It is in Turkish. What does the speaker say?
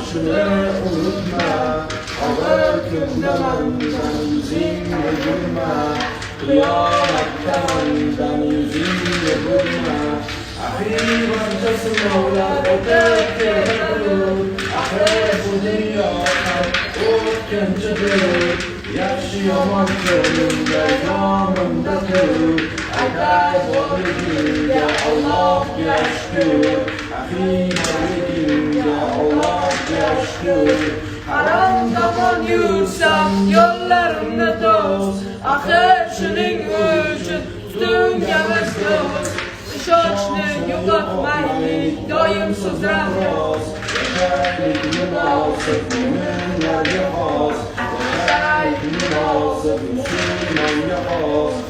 başını unutma. Ağır günde benden yüzünle gülme. Kıyamette benden yüzünle gülme. Ahir bancası Mevla ödekkedir. Ahir bu dünya o'tkinchidir. Yaxshi yomon ko'ngilga yonimdadir. Aytay borligingga Allohga shukr. Ahir borligingga Allohga shukr. Harom tomon yursam yo'llarimda to's. Axir shuning uchun tutunganmiz do'st. Ishonchni yo'qotmaylik, doim so'zlar rost. Yashaylik munosib mo'minlarga xos. Yashaylik munosib musulmonga xos.